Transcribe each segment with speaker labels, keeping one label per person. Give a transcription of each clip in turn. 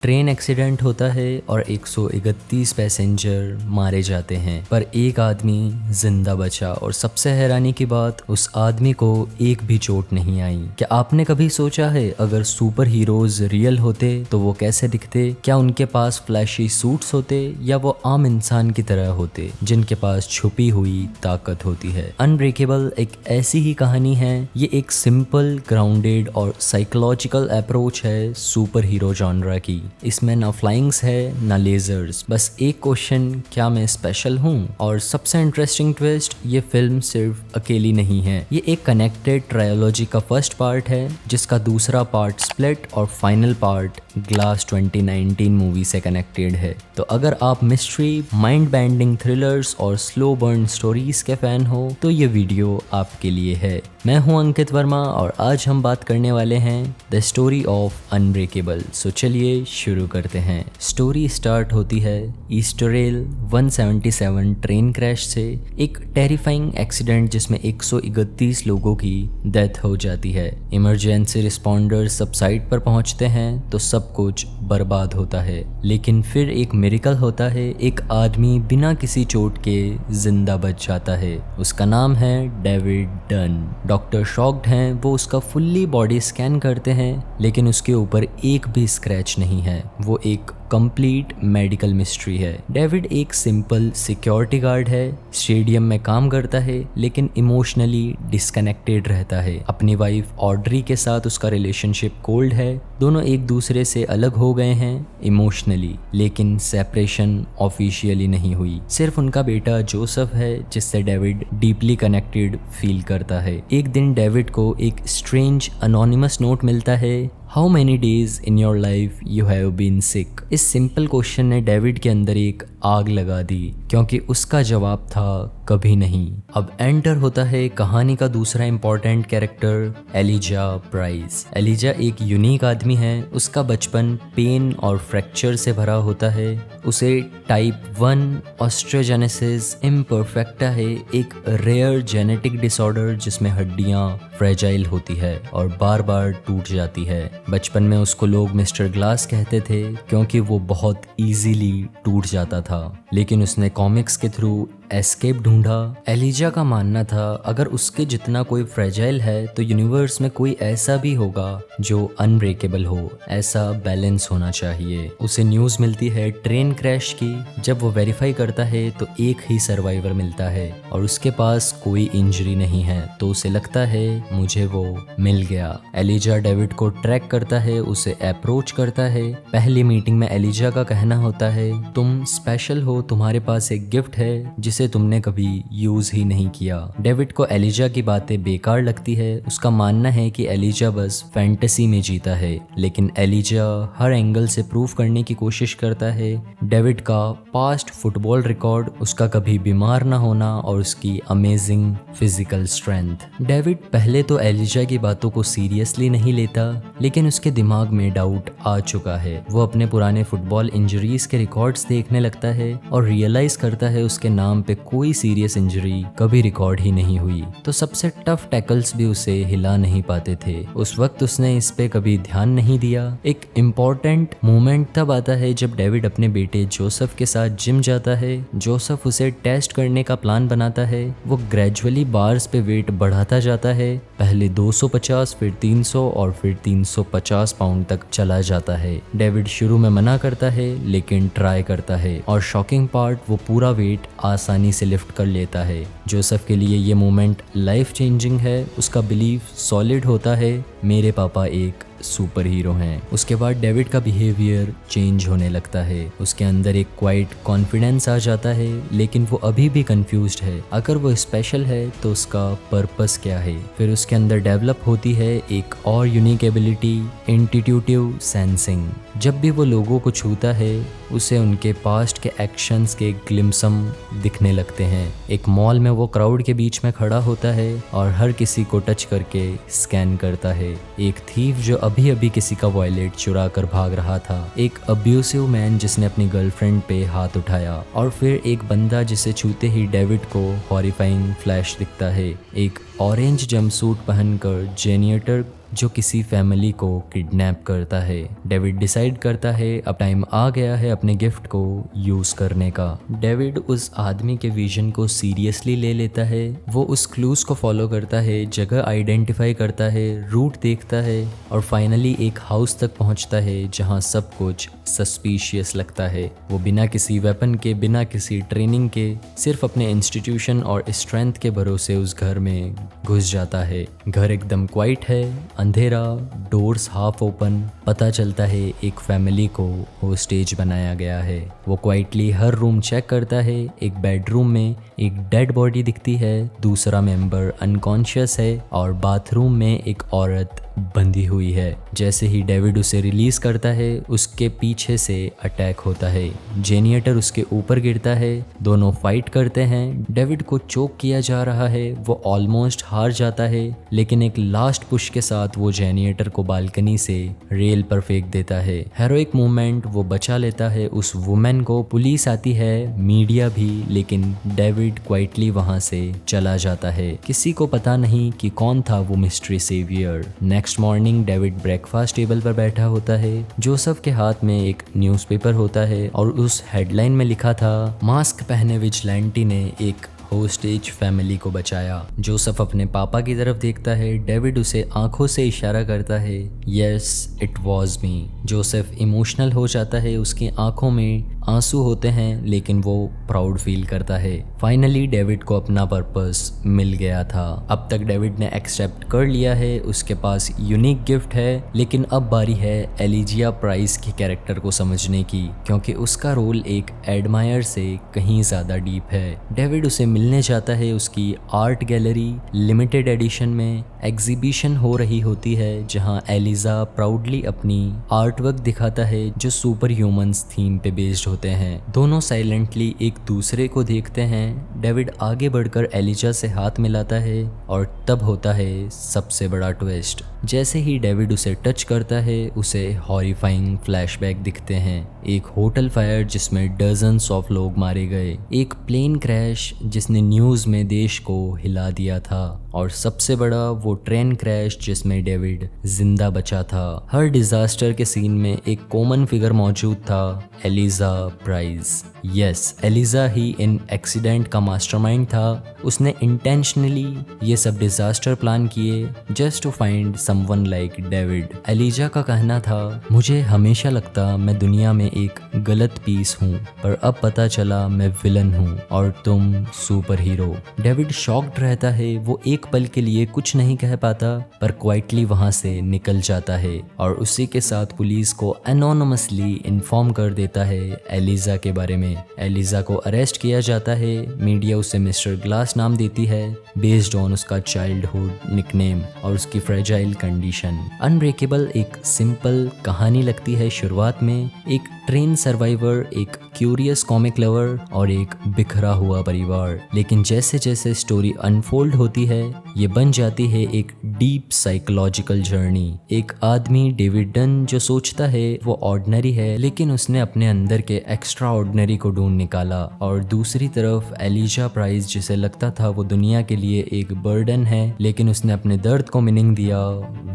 Speaker 1: Train accident होता है और 131 पैसेंजर मारे जाते हैं, पर एक आदमी जिंदा बचा। और सबसे हैरानी की बात, उस आदमी को एक भी चोट नहीं आई। क्या आपने कभी सोचा है अगर सुपर हीरोज रियल होते तो वो कैसे दिखते? क्या उनके पास फ्लैशी सूट्स होते या वो आम इंसान की तरह होते जिनके पास छुपी हुई ताकत होती है? अनब्रेकेबल एक ऐसी ही कहानी है। ये एक सिंपल, ग्राउंडेड और साइकोलॉजिकल अप्रोच है सुपर हीरो जॉनरा की। इसमें ना फ्लाइंग्स है ना लेजर्स, बस एक क्वेश्चन, क्या मैं स्पेशल हूँ? और सबसे इंटरेस्टिंग ट्विस्ट, ये फिल्म सिर्फ अकेली नहीं है। ये एक कनेक्टेड ट्रायोलॉजी का फर्स्ट पार्ट है जिसका दूसरा पार्ट स्प्लिट और फाइनल पार्ट ग्लास 2019 मूवी से कनेक्टेड है। तो अगर आप मिस्ट्री, माइंड बेंडिंग थ्रिलर्स और स्लो बर्न स्टोरीज के फैन हो तो ये वीडियो आपके लिए है। मैं हूं अंकित वर्मा और आज हम बात करने वाले हैं द स्टोरी ऑफ अनब्रेकेबल। सो चलिए शुरू करते हैं। स्टोरी स्टार्ट होती है ईस्टर रेल 177 ट्रेन क्रैश से, एक टेरिफाइंग एक्सीडेंट जिसमें 131 लोगों की डेथ हो जाती है। इमरजेंसी रिस्पॉन्डर्स सब साइट पर पहुंचते हैं तो सब कुछ बर्बाद होता है, लेकिन फिर एक मिरेकल होता है। एक आदमी बिना किसी चोट के जिंदा बच जाता है। उसका नाम है डेविड डन। डॉक्टर शॉक्ड हैं, वो उसका फुल्ली बॉडी स्कैन करते हैं लेकिन उसके ऊपर एक भी स्क्रैच नहीं है। वो एक कंप्लीट मेडिकल मिस्ट्री है। डेविड एक सिंपल सिक्योरिटी गार्ड है, स्टेडियम में काम करता है लेकिन इमोशनली डिस्कनेक्टेड रहता है। अपनी वाइफ ऑड्री के साथ उसका रिलेशनशिप कोल्ड है। दोनों एक दूसरे से अलग हो गए हैं इमोशनली, लेकिन सेपरेशन ऑफिशियली नहीं हुई। सिर्फ उनका बेटा जोसेफ है जिससे डेविड डीपली कनेक्टेड फील करता है। एक दिन डेविड को एक स्ट्रेंज अनोनिमस नोट मिलता है। How many days in your life you have been sick? इस सिंपल क्वेश्चन ने डेविड के अंदर एक आग लगा दी, क्योंकि उसका जवाब था कभी नहीं। अब एंटर होता है कहानी का दूसरा important character, Eliza Price. Eliza एक यूनिक आदमी है। उसका बचपन पेन और फ्रैक्चर से भरा होता है। उसे टाइप 1 ऑस्टियोजेनेसिस इम्परफेक्टा है, एक रेयर जेनेटिक डिसऑर्डर जिसमें हड्डियां फ्रेजाइल होती है और बार बार टूट जाती है। बचपन में उसको लोग मिस्टर ग्लास कहते थे क्योंकि वो बहुत इजीली टूट जाता था, लेकिन उसने कॉमिक्स के थ्रू एस्केप ढूंढा। एलिजा का मानना था अगर उसके जितना कोई फ्रेजाइल है तो यूनिवर्स में कोई ऐसा भी होगा जो अनब्रेकेबल हो। ऐसा बैलेंस होना चाहिए। उसे न्यूज़ मिलती है ट्रेन क्रैश की। जब वो वेरीफाई करता है तो एक ही सर्वाइवर मिलता है और उसके पास कोई इंजरी नहीं है, तो उसे लगता है मुझे वो मिल गया। एलिजा डेविड को ट्रैक करता है, उसे अप्रोच करता है। पहली मीटिंग में एलिजा का कहना होता है, तुम स्पेशल हो, तुम्हारे पास एक गिफ्ट है जिसे तुमने कभी यूज ही नहीं किया। डेविड को एलिजा की बातें बेकार लगती है। उसका मानना है कि एलिजा बस फैंटेसी में जीता है, लेकिन एलिजा हर एंगल से प्रूव करने की कोशिश करता है। डेविड का पास्ट फुटबॉल रिकॉर्ड, उसका कभी बीमार ना होना और उसकी अमेजिंग फिजिकल स्ट्रेंथ। डेविड पहले तो एलिजा की बातों को सीरियसली नहीं लेता, लेकिन उसके दिमाग में डाउट आ चुका है। वो अपने पुराने फुटबॉल इंजरीज के रिकॉर्ड्स देखने लगता है और रियलाइज करता है उसके नाम पे कोई सीरियस इंजरी कभी रिकॉर्ड ही नहीं हुई। तो सबसे टफ टैकल्स भी उसे हिला नहीं पाते थे। उस वक्त उसने इस पे कभी ध्यान नहीं दिया। एक इम्पॉर्टेंट मोमेंट तब आता है जब डेविड अपने बेटे जोसेफ के साथ जिम जाता है। जोसेफ उसे टेस्ट करने का प्लान बनाता है। वो ग्रेजुअली बार्स पे वेट बढ़ाता जाता है। पहले 250, फिर 300 और फिर 350 पाउंड तक चला जाता है। डेविड शुरू में मना करता है लेकिन ट्राई करता है और शॉकिंग पार्ट, वो पूरा वेट आसानी से लिफ्ट कर लेता है। जोसेफ के लिए ये मोमेंट लाइफ चेंजिंग है। उसका बिलीफ सॉलिड होता है, मेरे पापा एक सुपर हीरो हैं। उसके बाद डेविड का बिहेवियर चेंज होने लगता है। उसके अंदर एक क्वाइट कॉन्फिडेंस आ जाता है, लेकिन वो अभी भी कंफ्यूज्ड है। अगर वो स्पेशल है तो उसका पर्पस क्या है? फिर उसके अंदर डेवलप होती है एक और यूनिक एबिलिटी, इंट्यूटिव सेंसिंग। जब भी वो लोगों को छूता है उसे उनके पास्ट के एक्शंस के ग्लिम्सम दिखने लगते हैं। एक मॉल में वो क्राउड के बीच में खड़ा होता है और हर किसी को टच करके स्कैन करता है। एक थीफ जो अभी अभी किसी का वॉलेट चुरा कर भाग रहा था, एक अब्यूसिव मैन जिसने अपनी गर्लफ्रेंड पे हाथ उठाया, और फिर एक बंदा जिसे छूते ही डेविड को हॉरिफाइंग फ्लैश दिखता है। एक ऑरेंज जंपसूट पहनकर जेनिएटर जो किसी फैमिली को किडनैप करता है। डेविड डिसाइड करता है अब टाइम आ गया है अपने गिफ्ट को यूज करने का। डेविड उस आदमी के विजन को सीरियसली ले लेता है। वो उस क्लूज को फॉलो करता है, जगह आइडेंटिफाई करता है, रूट देखता है और फाइनली एक हाउस तक पहुंचता है जहां सब कुछ सस्पिशियस लगता है। वो बिना किसी वेपन के, बिना किसी ट्रेनिंग के, सिर्फ अपने इंस्टीट्यूशन और स्ट्रेंथ के भरोसे उस घर में घुस जाता है। घर एकदम क्वाइट है, अंधेरा, डोर्स हाफ ओपन। पता चलता है एक फैमिली को होस्टेज बनाया गया है। वो क्वाइटली हर रूम चेक करता है। एक बेडरूम में एक डेड बॉडी दिखती है, दूसरा मेंबर अनकॉन्शियस है और बाथरूम में एक औरत बंधी हुई है। जैसे ही डेविड उसे रिलीज करता है, उसके पीछे से अटैक होता है। जेनिएटर उसके ऊपर गिरता है, दोनों फाइट करते हैं। डेविड को चोक किया जा रहा है, वो ऑलमोस्ट हार जाता है, लेकिन एक लास्ट पुश के साथ वो जेनिएटर को बालकनी से रेल पर फेंक देता है। हेरोइक मूवमेंट, वो बचा लेता है उस वुमेन को। पुलिस आती है, मीडिया भी, लेकिन डेविड क्वाइटली वहां से चला जाता है। किसी को पता नहीं कि कौन था वो mystery saviour. Next morning David breakfast table पर बैठा होता है। जोसेफ के हाथ में एक न्यूज़पेपर होता है और उस हेडलाइन में लिखा था, मास्क पहने विजिलेंटी ने एक होस्टेज फैमिली को बचाया। जोसेफ अपने पापा की तरफ देखता है। डेविड उसे आंखों से इशारा करता है, yes it was me. Joseph emotional हो जाता है, उसकी आंखों में आंसू होते हैं, लेकिन वो प्राउड फील करता है। फाइनली डेविड को अपना पर्पस मिल गया था। अब तक डेविड ने एक्सेप्ट कर लिया है, उसके पास यूनिक गिफ्ट है, लेकिन अब बारी है एलिजिया प्राइस के कैरेक्टर को समझने की, क्योंकि उसका रोल एक एडमायर से कहीं ज्यादा डीप है। डेविड उसे मिलने जाता है। उसकी आर्ट गैलरी लिमिटेड एडिशन में एग्जीबिशन हो रही होती है, जहां एलिजा प्राउडली अपनी आर्टवर्क दिखाता है जो सुपर ह्यूमंस थीम पे बेस्ड होते हैं। दोनों साइलेंटली एक दूसरे को देखते हैं। डेविड आगे बढ़कर एलिजा से हाथ मिलाता है और तब होता है सबसे बड़ा ट्विस्ट। जैसे ही डेविड उसे टच करता है, उसे हॉरिफाइंग फ्लैशबैक दिखते हैं। एक होटल फायर जिसमें डजन्स ऑफ लोग मारे गए, एक प्लेन क्रैश जिसने न्यूज़ में देश को हिला दिया था, और सबसे बड़ा वो ट्रेन क्रैश जिसमें डेविड जिंदा बचा था। हर डिजास्टर के सीन में एक कॉमन फिगर मौजूद था, एलिजा प्राइस। यस, एलिजा ही इन एक्सीडेंट का मास्टरमाइंड था। उसने इंटेंशनली ये सब डिजास्टर प्लान किए just to find someone like David. Eliza का कहना था, मुझे हमेशा लगता मैं दुनिया में एक गलत पीस हूँ, पर अब पता चला मैं विलन हूँ और तुम सुपर हीरो। डेविड शॉक्ड रहता है। वो एक पल के लिए कुछ नहीं कह पाता, पर क्वाइटली वहां से निकल जाता है और उसी के साथ पुलिस को एनोनिमसली इन्फॉर्म कर देता है एलिजा के बारे में। एलिजा को अरेस्ट किया जाता है। मीडिया उसे मिस्टर ग्लास नाम देती है, बेस्ड ऑन उसका चाइल्डहुड निकनेम और उसकी फ्रेजाइल कंडीशन। अनब्रेकेबल एक सिंपल कहानी लगती है शुरुआत में, एक ट्रेन सर्वाइवर, एक क्यूरियस कॉमिक लवर और एक बिखरा हुआ परिवार। लेकिन जैसे जैसे स्टोरी अनफोल्ड होती है, ये बन जाती है एक डीप साइकोलॉजिकल जर्नी। एक आदमी डेविड डन जो सोचता है वो ऑर्डिनरी है, लेकिन उसने अपने अंदर के एक्स्ट्रा ऑर्डिनरी को ढूंढ निकाला। और दूसरी तरफ एलिजा प्राइस जिसे लगता था वो दुनिया के लिए एक बर्डन है, लेकिन उसने अपने दर्द को मीनिंग दिया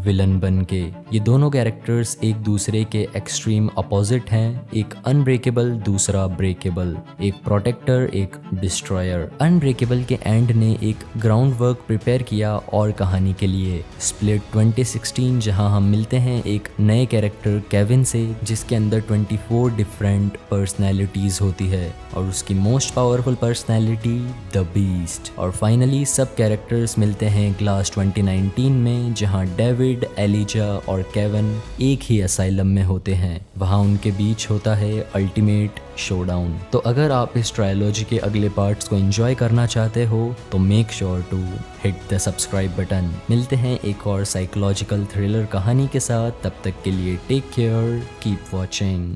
Speaker 1: विलन बन के। ये दोनों कैरेक्टर्स एक दूसरे के एक्सट्रीम अपोजिट हैं, एक अनब्रेकेबल, दूसरा ब्रेकेबल, एक प्रोटेक्टर, एक डिस्ट्रॉयर। अनब्रेकेबल के एंड ने एक ग्राउंड वर्क प्रिपेयर किया और कहानी के लिए। स्प्लिट 2016 जहां हम मिलते हैं एक नए कैरेक्टर केविन से, जिसके अंदर 24 डिफरेंट पर्सनैलिटीज होती है और उसकी most powerful personality the beast. और फाइनली सब कैरेक्टर्स मिलते हैं ग्लास 2019 में, जहां डेविड, एलिजा और केविन एक ही असाइलम में होते हैं। वहां उनके बीच होता है अल्टीमेट शोडाउन। तो अगर आप इस ट्रायलॉजी के अगले पार्ट्स को एंजॉय करना चाहते हो तो make sure to hit the subscribe button. मिलते हैं एक और साइकोलॉजिकल थ्रिलर कहानी के साथ, तब तक के लिए टेक केयर, कीप वॉचिंग।